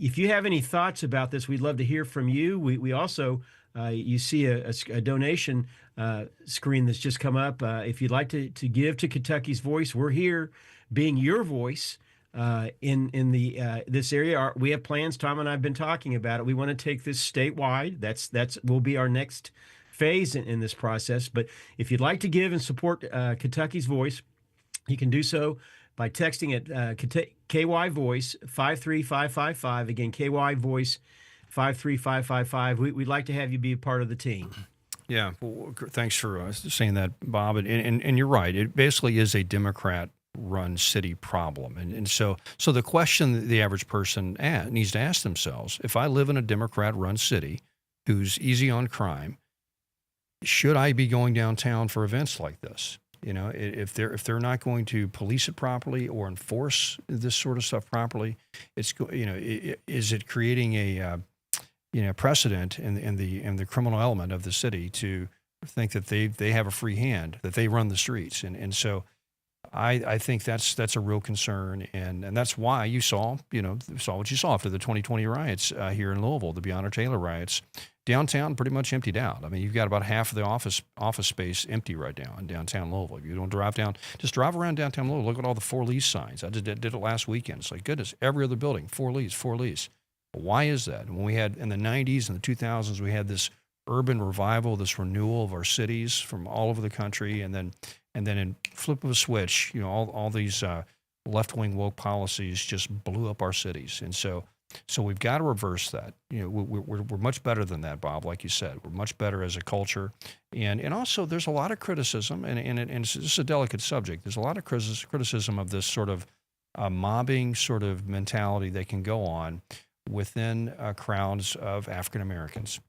if you have any thoughts about this, we'd love to hear from you. We also, you see a donation screen that's just come up. If you'd like to give to Kentucky's Voice, we're here being your voice. In this area, we have plans. Tom and I have been talking about it. We want to take this statewide. That's will be our next phase in this process. But if you'd like to give and support Kentucky's Voice, you can do so by texting at KY Voice 53555. Again, KY Voice 53555. We'd like to have you be a part of the team. Yeah. Well, thanks for saying that, Bob. And you're right. It basically is a Democrat-run city problem. And so the question that the average person needs to ask themselves, if I live in a Democrat-run city who's easy on crime, should I be going downtown for events like this? You know, if they're not going to police it properly or enforce this sort of stuff properly, is it creating a precedent in the criminal element of the city to think that they have a free hand, that they run the streets, and so I think that's a real concern, and that's why you saw what you saw after the 2020 riots here in Louisville, the Breonna Taylor riots. Downtown pretty much emptied out. I mean, you've got about half of the office space empty right now in downtown Louisville. If you don't drive down, just drive around downtown Louisville. Look at all the For Lease signs. I did it last weekend. It's like, goodness, every other building, For Lease, For Lease. Why is that? When we had in the 90s and the 2000s, we had this urban revival, this renewal of our cities from all over the country, and then in flip of a switch, all these left-wing woke policies just blew up our cities, and so we've got to reverse that. We're much better than that, Bob. Like you said, we're much better as a culture, and also there's a lot of criticism, and it's a delicate subject. There's a lot of criticism of this sort of mobbing sort of mentality that can go on within crowds of African Americans.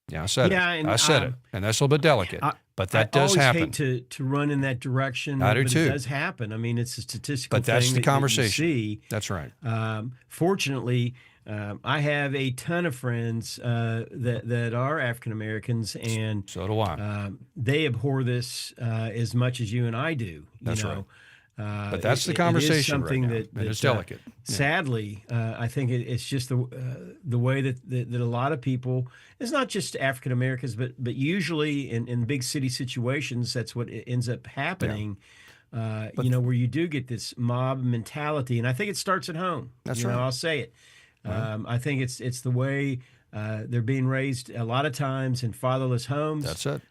Yeah, I said it. And that's a little bit delicate, but that does happen. I always hate to run in that direction. I do too. It does happen. I mean, it's a statistical thing. But that's the conversation. That you see. That's right. Fortunately, I have a ton of friends that are African Americans, and so do I. They abhor this as much as you and I do. That's right. But that's the conversation right now. That is delicate. Sadly, I think it's just the way that a lot of people, it's not just African Americans, but usually in big city situations, that's what ends up happening. Yeah. Where you do get this mob mentality, and I think it starts at home. That's right. I'll say it. Right. I think it's the way they're being raised a lot of times in fatherless homes. That's it.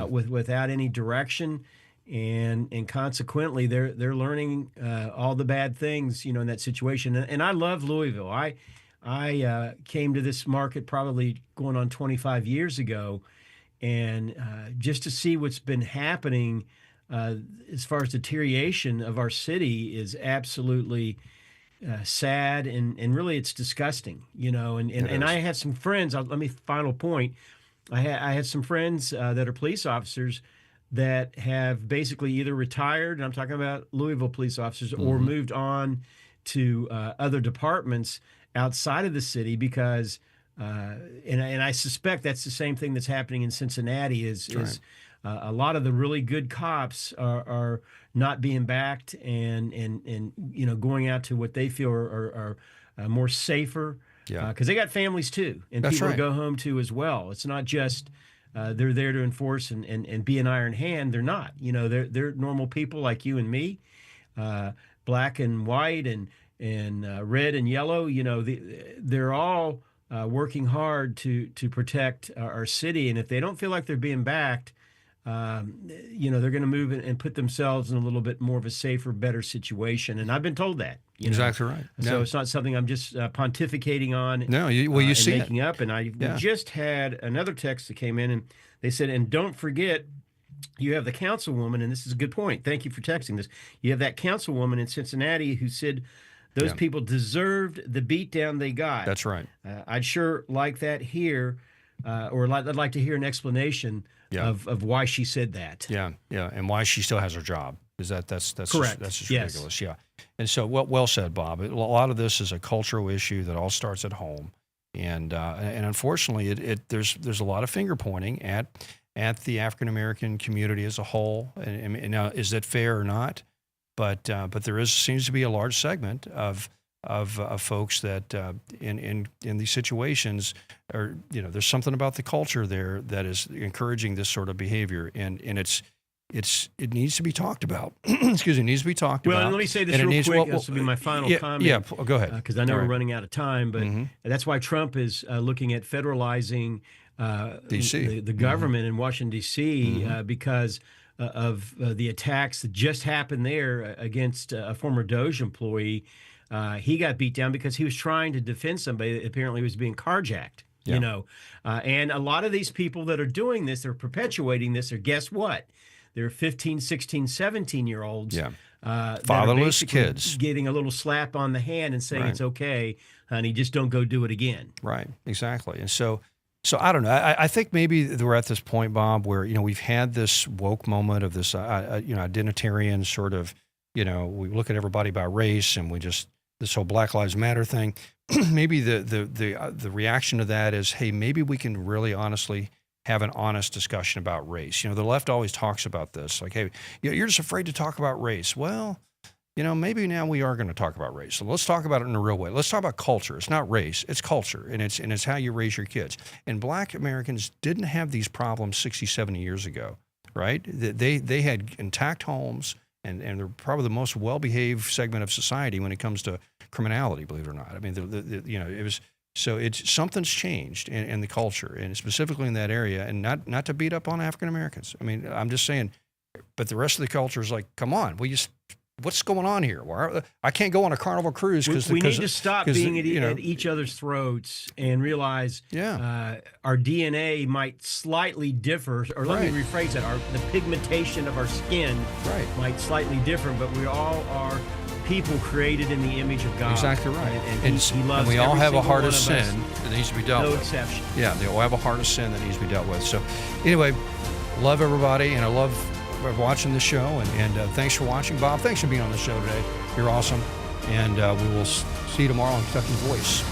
Without any direction. And consequently, they're learning all the bad things, in that situation. And I love Louisville. I came to this market probably going on 25 years ago, and just to see what's been happening as far as deterioration of our city is absolutely sad, and really it's disgusting, And I had some friends. Final point. I had some friends that are police officers that have basically either retired, and I'm talking about Louisville police officers, or moved on to other departments outside of the city because, and I suspect that's the same thing that's happening in Cincinnati. Is a lot of the really good cops are not being backed and going out to what they feel are more safer. Yeah, because they got families too, and that's people right. to go home to as well. It's not just. They're there to enforce and be an iron hand. They're not. They're normal people like you and me, black and white and red and yellow. They're all working hard to protect our city. And if they don't feel like they're being backed, they're going to move and put themselves in a little bit more of a safer, better situation. And I've been told that. Exactly right. So it's not something I'm just pontificating on. No, you see and making up. And I just had another text that came in, and they said, and don't forget, you have the councilwoman, and this is a good point. Thank you for texting this. You have that councilwoman in Cincinnati who said Those people deserved the beatdown they got. That's right. I'd sure like that here, I'd like to hear an explanation of why she said that. Yeah, and why she still has her job. Is that's correct? That's just Yes. ridiculous. Yeah, and so well said, Bob. A lot of this is a cultural issue that all starts at home, and unfortunately, there's a lot of finger pointing at the African American community as a whole. And now, is that fair or not? But there seems to be a large segment of folks that in these situations are, there's something about the culture there that is encouraging this sort of behavior, and it needs to be talked about. Excuse me, it needs to be talked about. Well, let me say this real quick. This will be my final comment. Yeah, go ahead. Because I know we're running out of time, but that's why Trump is looking at federalizing D.C. the government in Washington, D.C., because of the attacks that just happened there against a former Doge employee. He got beat down because he was trying to defend somebody that apparently was being carjacked. And a lot of these people that are doing this, they're perpetuating this, or guess what? They're 15, 16, 17-year-olds. Fatherless kids. Getting a little slap on the hand and saying, it's okay, honey, just don't go do it again. Right, exactly. And so I don't know. I think maybe we're at this point, Bob, where, we've had this woke moment of this, identitarian sort of, we look at everybody by race, and this whole Black Lives Matter thing. Maybe the reaction to that is, hey, maybe we can really honestly have an honest discussion about race. The left always talks about this, like, hey, you're just afraid to talk about race. Well, maybe now we are going to talk about race. So let's talk about it in a real way. Let's talk about culture. It's not race, it's culture, and it's how you raise your kids. And Black Americans didn't have these problems 60, 70 years ago, right? They had intact homes, and they're probably the most well-behaved segment of society when it comes to criminality, believe it or not. I mean, it was. So something's changed in the culture, and specifically in that area, and not to beat up on African Americans. I mean, I'm just saying, but the rest of the culture is like, come on, what's going on here? I can't go on a Carnival cruise because we need to stop being at each other's throats and realize our DNA might slightly differ, or let me rephrase that: the pigmentation of our skin might slightly differ, but we all are people created in the image of God. Exactly right. And he loves and we all have a heart of sin that needs to be dealt with. No exception. Yeah, they all have a heart of sin that needs to be dealt with. So anyway, love everybody, and I love watching the show, and thanks for watching. Bob, thanks for being on the show today. You're awesome. And we will see you tomorrow on Kentucky Voice.